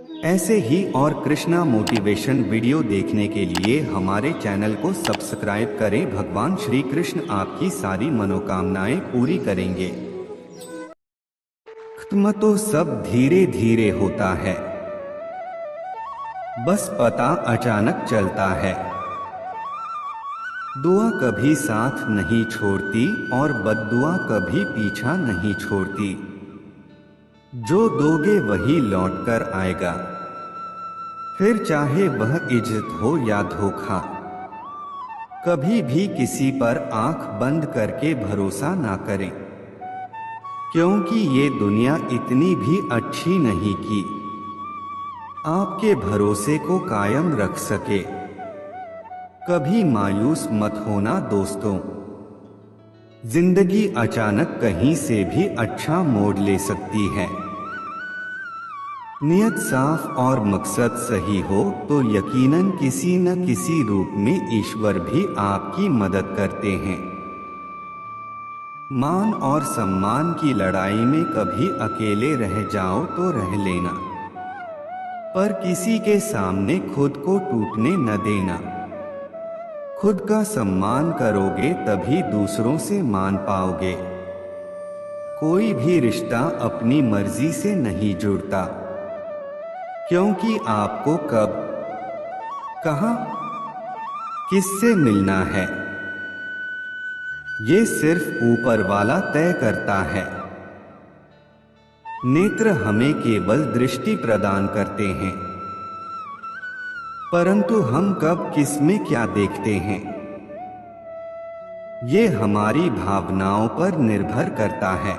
ऐसे ही और Krishna motivation video देखने के लिए हमारे चैनल को सब्सक्राइब करें। भगवान श्री कृष्ण आपकी सारी मनोकामनाएं पूरी करेंगे। खत्म तो सब धीरे धीरे होता है, बस पता अचानक चलता है। दुआ कभी साथ नहीं छोड़ती और बद्दुआ कभी पीछा नहीं छोड़ती। जो दोगे वही लौट कर आएगा, फिर चाहे वह इज्जत हो या धोखा। कभी भी किसी पर आंख बंद करके भरोसा ना करें, क्योंकि ये दुनिया इतनी भी अच्छी नहीं कि आपके भरोसे को कायम रख सके। कभी मायूस मत होना दोस्तों, जिंदगी अचानक कहीं से भी अच्छा मोड़ ले सकती है। नियत साफ और मकसद सही हो तो यकीनन किसी न किसी रूप में ईश्वर भी आपकी मदद करते हैं। मान और सम्मान की लड़ाई में कभी अकेले रह जाओ तो रह लेना, पर किसी के सामने खुद को टूटने न देना। खुद का सम्मान करोगे तभी दूसरों से मान पाओगे। कोई भी रिश्ता अपनी मर्जी से नहीं जुड़ता, क्योंकि आपको कब, कहां, किससे मिलना है ये सिर्फ ऊपर वाला तय करता है। नेत्र हमें केवल दृष्टि प्रदान करते हैं, परंतु हम कब किस में क्या देखते हैं ये हमारी भावनाओं पर निर्भर करता है।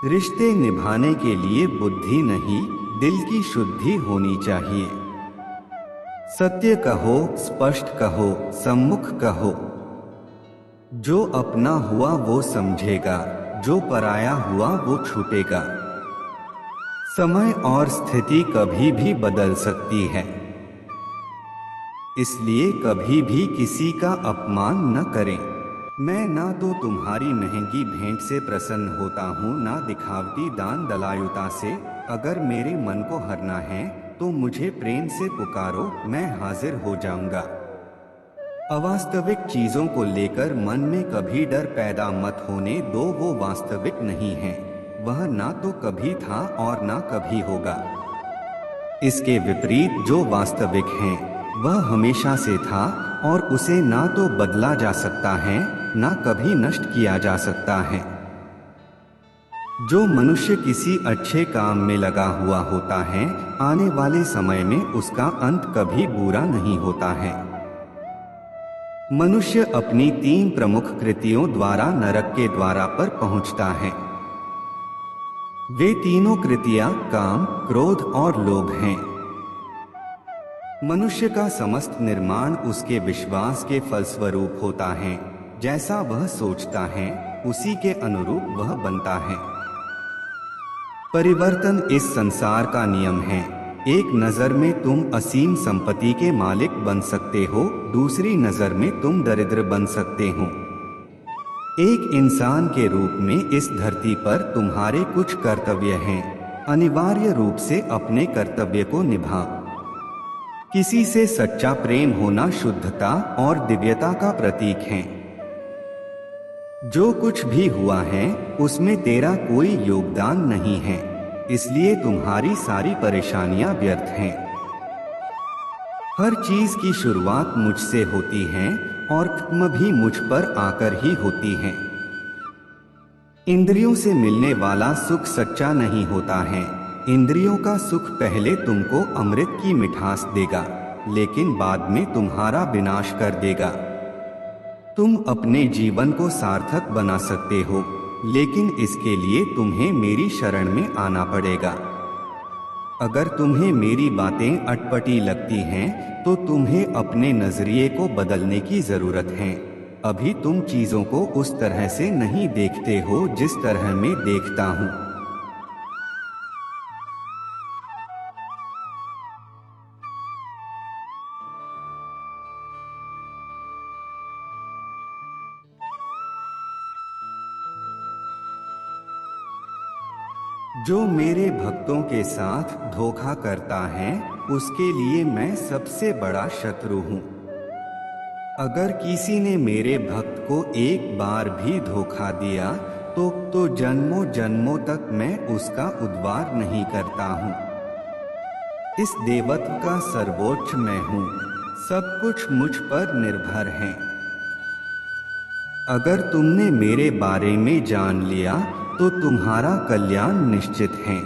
रिश्ते निभाने के लिए बुद्धि नहीं, दिल की शुद्धि होनी चाहिए। सत्य कहो, स्पष्ट कहो, सम्मुख कहो। जो अपना हुआ वो समझेगा, जो पराया हुआ वो छूटेगा। समय और स्थिति कभी भी बदल सकती है, इसलिए कभी भी किसी का अपमान न करें। मैं ना तो तुम्हारी महंगी भेंट से प्रसन्न होता हूँ, ना दिखावटी दान दलायुता से। अगर मेरे मन को हरना है तो मुझे प्रेम से पुकारो, मैं हाजिर हो जाऊंगा। अवास्तविक चीजों को लेकर मन में कभी डर पैदा मत होने दो, वो वास्तविक नहीं है। वह ना तो कभी था और ना कभी होगा। इसके विपरीत जो वास्तविक हैं, वह हमेशा से था और उसे ना तो बदला जा सकता है, ना कभी नष्ट किया जा सकता है। जो मनुष्य किसी अच्छे काम में लगा हुआ होता है, आने वाले समय में उसका अंत कभी बुरा नहीं होता है। मनुष्य अपनी 3 प्रमुख कृतियों द्वारा नरक के द्वारा पर पहुंचता है। वे तीनों कृतियां काम, क्रोध और लोभ हैं। मनुष्य का समस्त निर्माण उसके विश्वास के फलस्वरूप होता है। जैसा वह सोचता है, उसी के अनुरूप वह बनता है। परिवर्तन इस संसार का नियम है। एक नजर में तुम असीम संपत्ति के मालिक बन सकते हो, दूसरी नजर में तुम दरिद्र बन सकते हो। एक इंसान के रूप में इस धरती पर तुम्हारे कुछ कर्तव्य हैं। अनिवार्य रूप से अपने कर्तव्य को निभाओ। किसी से सच्चा प्रेम होना शुद्धता और दिव्यता का प्रतीक है। जो कुछ भी हुआ है उसमें तेरा कोई योगदान नहीं है, इसलिए तुम्हारी सारी परेशानियां व्यर्थ हैं। हर चीज की शुरुआत मुझसे होती है और खत्म भी मुझ पर आकर ही होती है। इंद्रियों से मिलने वाला सुख सच्चा नहीं होता है। इंद्रियों का सुख पहले तुमको अमृत की मिठास देगा, लेकिन बाद में तुम्हारा विनाश कर देगा। तुम अपने जीवन को सार्थक बना सकते हो, लेकिन इसके लिए तुम्हें मेरी शरण में आना पड़ेगा। अगर तुम्हें मेरी बातें अटपटी लगती हैं, तो तुम्हें अपने नजरिए को बदलने की जरूरत है। अभी तुम चीजों को उस तरह से नहीं देखते हो जिस तरह मैं देखता हूँ। जो मेरे भक्तों के साथ धोखा करता है उसके लिए मैं सबसे बड़ा शत्रु हूँ। अगर किसी ने मेरे भक्त को एक बार भी धोखा दिया तो जन्मों जन्मों तक मैं उसका उद्धार नहीं करता हूँ। इस देवत्व का सर्वोच्च मैं हूँ, सब कुछ मुझ पर निर्भर है। अगर तुमने मेरे बारे में जान लिया तो तुम्हारा कल्याण निश्चित है।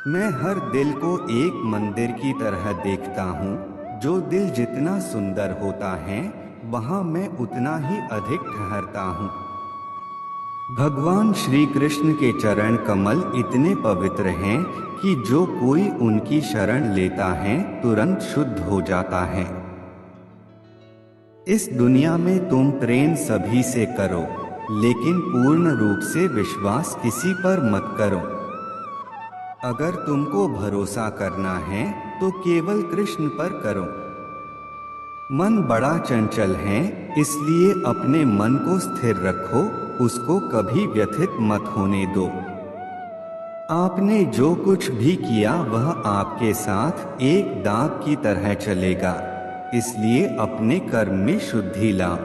मैं हर दिल को एक मंदिर की तरह देखता हूँ। जो दिल जितना सुंदर होता है वहाँ मैं उतना ही अधिक ठहरता हूँ। भगवान श्री कृष्ण के चरण कमल इतने पवित्र हैं कि जो कोई उनकी शरण लेता है तुरंत शुद्ध हो जाता है। इस दुनिया में तुम प्रेम सभी से करो, लेकिन पूर्ण रूप से विश्वास किसी पर मत करो। अगर तुमको भरोसा करना है तो केवल कृष्ण पर करो। मन बड़ा चंचल है, इसलिए अपने मन को स्थिर रखो, उसको कभी व्यथित मत होने दो। आपने जो कुछ भी किया वह आपके साथ एक दाग की तरह चलेगा, इसलिए अपने कर्म में शुद्धि लाओ।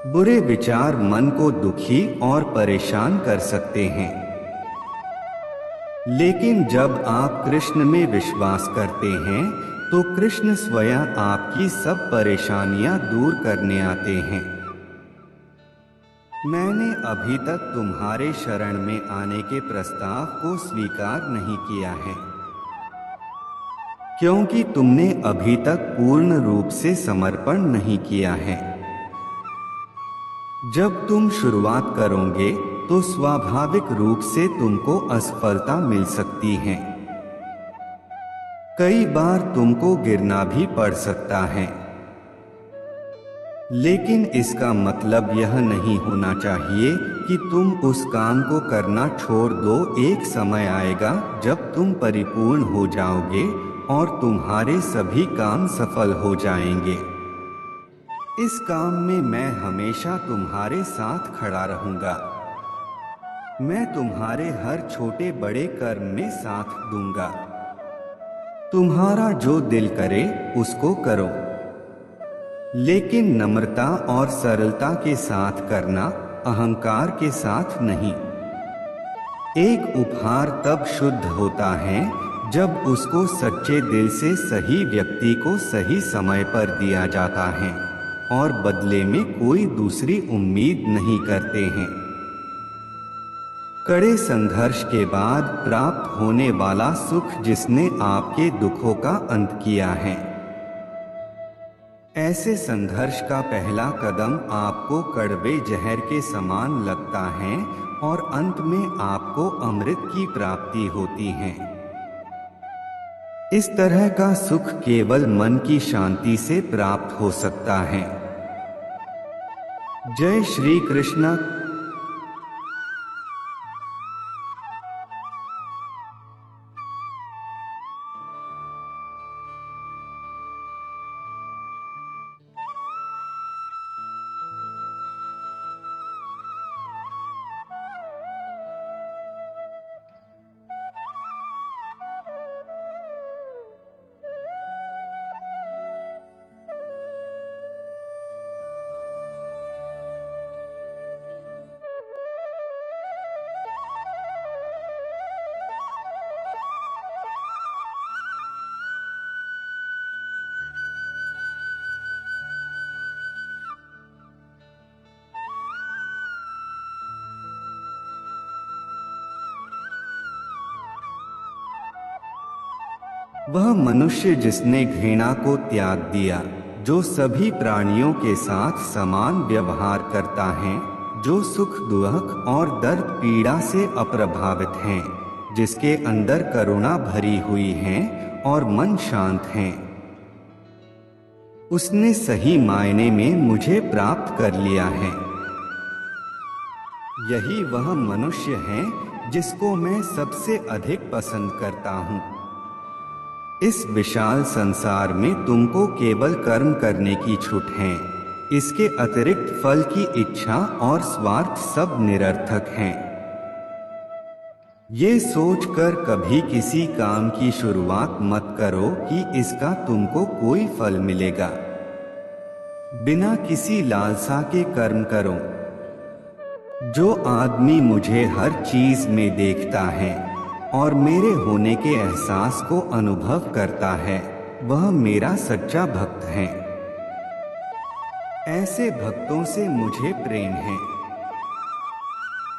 बुरे विचार मन को दुखी और परेशान कर सकते हैं, लेकिन जब आप कृष्ण में विश्वास करते हैं तो कृष्ण स्वयं आपकी सब परेशानियां दूर करने आते हैं। मैंने अभी तक तुम्हारे शरण में आने के प्रस्ताव को स्वीकार नहीं किया है, क्योंकि तुमने अभी तक पूर्ण रूप से समर्पण नहीं किया है। जब तुम शुरुआत करोगे तो स्वाभाविक रूप से तुमको असफलता मिल सकती है। कई बार तुमको गिरना भी पड़ सकता है, लेकिन इसका मतलब यह नहीं होना चाहिए कि तुम उस काम को करना छोड़ दो। एक समय आएगा जब तुम परिपूर्ण हो जाओगे और तुम्हारे सभी काम सफल हो जाएंगे। इस काम में मैं हमेशा तुम्हारे साथ खड़ा रहूंगा। मैं तुम्हारे हर छोटे बड़े कर्म में साथ दूंगा। तुम्हारा जो दिल करे उसको करो, लेकिन नम्रता और सरलता के साथ करना, अहंकार के साथ नहीं। एक उपहार तब शुद्ध होता है जब उसको सच्चे दिल से सही व्यक्ति को सही समय पर दिया जाता है और बदले में कोई दूसरी उम्मीद नहीं करते हैं। कड़े संघर्ष के बाद प्राप्त होने वाला सुख जिसने आपके दुखों का अंत किया है। ऐसे संघर्ष का पहला कदम आपको कड़वे जहर के समान लगता है और अंत में आपको अमृत की प्राप्ति होती है। इस तरह का सुख केवल मन की शांति से प्राप्त हो सकता है। जय श्री कृष्ण। वह मनुष्य जिसने घृणा को त्याग दिया, जो सभी प्राणियों के साथ समान व्यवहार करता है, जो सुख दुख और दर्द पीड़ा से अप्रभावित है, जिसके अंदर करुणा भरी हुई है और मन शांत है, उसने सही मायने में मुझे प्राप्त कर लिया है। यही वह मनुष्य है जिसको मैं सबसे अधिक पसंद करता हूँ। इस विशाल संसार में तुमको केवल कर्म करने की छूट है। इसके अतिरिक्त फल की इच्छा और स्वार्थ सब निरर्थक हैं। ये सोचकर कभी किसी काम की शुरुआत मत करो कि इसका तुमको कोई फल मिलेगा। बिना किसी लालसा के कर्म करो। जो आदमी मुझे हर चीज में देखता है और मेरे होने के एहसास को अनुभव करता है, वह मेरा सच्चा भक्त है। ऐसे भक्तों से मुझे प्रेम है।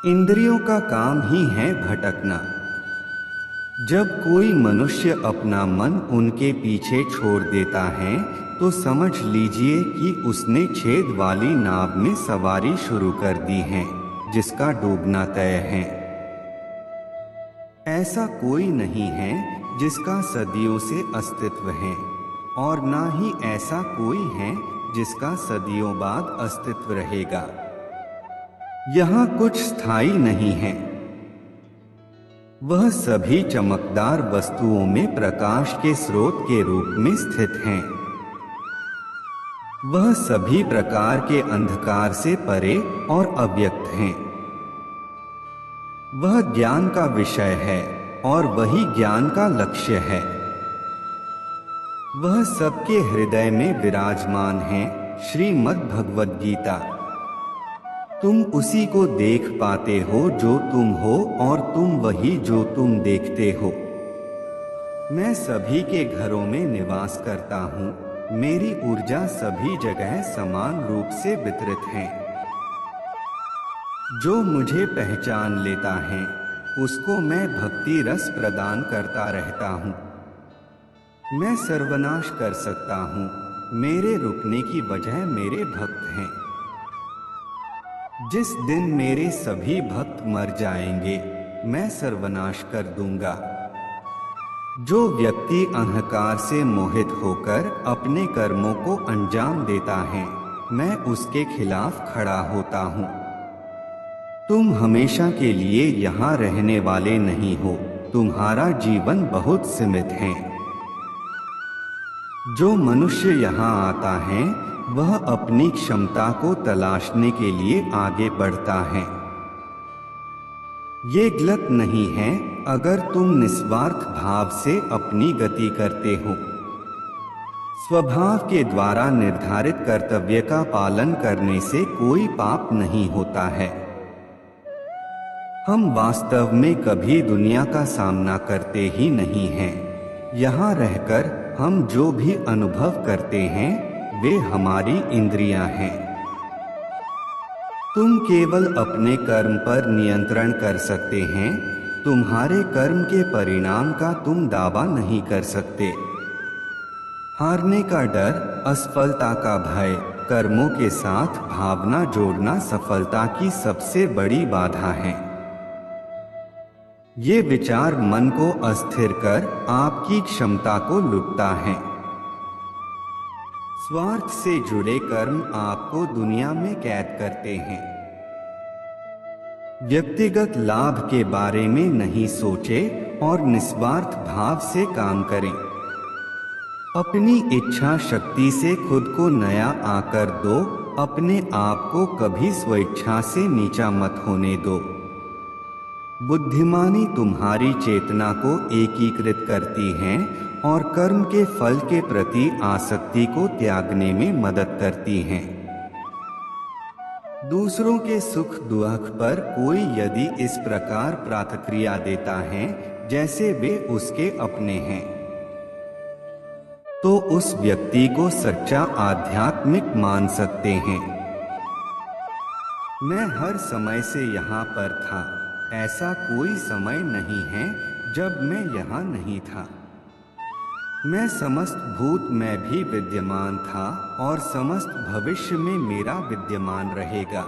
इंद्रियों का काम ही है भटकना। जब कोई मनुष्य अपना मन उनके पीछे छोड़ देता है तो समझ लीजिए कि उसने छेद वाली नाव में सवारी शुरू कर दी है, जिसका डूबना तय है। ऐसा कोई नहीं है जिसका सदियों से अस्तित्व है, और ना ही ऐसा कोई है जिसका सदियों बाद अस्तित्व रहेगा। यहाँ कुछ स्थायी नहीं है। वह सभी चमकदार वस्तुओं में प्रकाश के स्रोत के रूप में स्थित हैं। वह सभी प्रकार के अंधकार से परे और अव्यक्त हैं। वह ज्ञान का विषय है और वही ज्ञान का लक्ष्य है। वह सबके हृदय में विराजमान है। श्रीमद् भगवद गीता। तुम उसी को देख पाते हो जो तुम हो, और तुम वही जो तुम देखते हो। मैं सभी के घरों में निवास करता हूँ। मेरी ऊर्जा सभी जगह समान रूप से वितरित है। जो मुझे पहचान लेता है उसको मैं भक्ति रस प्रदान करता रहता हूँ। मैं सर्वनाश कर सकता हूँ। मेरे रुकने की वजह मेरे भक्त हैं। जिस दिन मेरे सभी भक्त मर जाएंगे, मैं सर्वनाश कर दूंगा। जो व्यक्ति अहंकार से मोहित होकर अपने कर्मों को अंजाम देता है, मैं उसके खिलाफ खड़ा होता हूँ। तुम हमेशा के लिए यहाँ रहने वाले नहीं हो। तुम्हारा जीवन बहुत सीमित है। जो मनुष्य यहाँ आता है वह अपनी क्षमता को तलाशने के लिए आगे बढ़ता है। ये गलत नहीं है अगर तुम निस्वार्थ भाव से अपनी गति करते हो। स्वभाव के द्वारा निर्धारित कर्तव्य का पालन करने से कोई पाप नहीं होता है। हम वास्तव में कभी दुनिया का सामना करते ही नहीं हैं। यहाँ रहकर हम जो भी अनुभव करते हैं वे हमारी इंद्रियां हैं। तुम केवल अपने कर्म पर नियंत्रण कर सकते हैं। तुम्हारे कर्म के परिणाम का तुम दावा नहीं कर सकते। हारने का डर, असफलता का भय, कर्मों के साथ भावना जोड़ना सफलता की सबसे बड़ी बाधा है। ये विचार मन को अस्थिर कर आपकी क्षमता को लुटता है। स्वार्थ से जुड़े कर्म आपको दुनिया में कैद करते हैं। व्यक्तिगत लाभ के बारे में नहीं सोचे और निस्वार्थ भाव से काम करें। अपनी इच्छा शक्ति से खुद को नया आकर दो। अपने आप को कभी स्वेच्छा से नीचा मत होने दो। बुद्धिमानी तुम्हारी चेतना को एकीकृत करती है और कर्म के फल के प्रति आसक्ति को त्यागने में मदद करती हैं। दूसरों के सुख दुख पर कोई यदि इस प्रकार प्रतिक्रिया देता है जैसे वे उसके अपने हैं, तो उस व्यक्ति को सच्चा आध्यात्मिक मान सकते हैं। मैं हर समय से यहाँ पर था। ऐसा कोई समय नहीं है जब मैं यहाँ नहीं था। मैं समस्त भूत में भी विद्यमान था और समस्त भविष्य में मेरा विद्यमान रहेगा।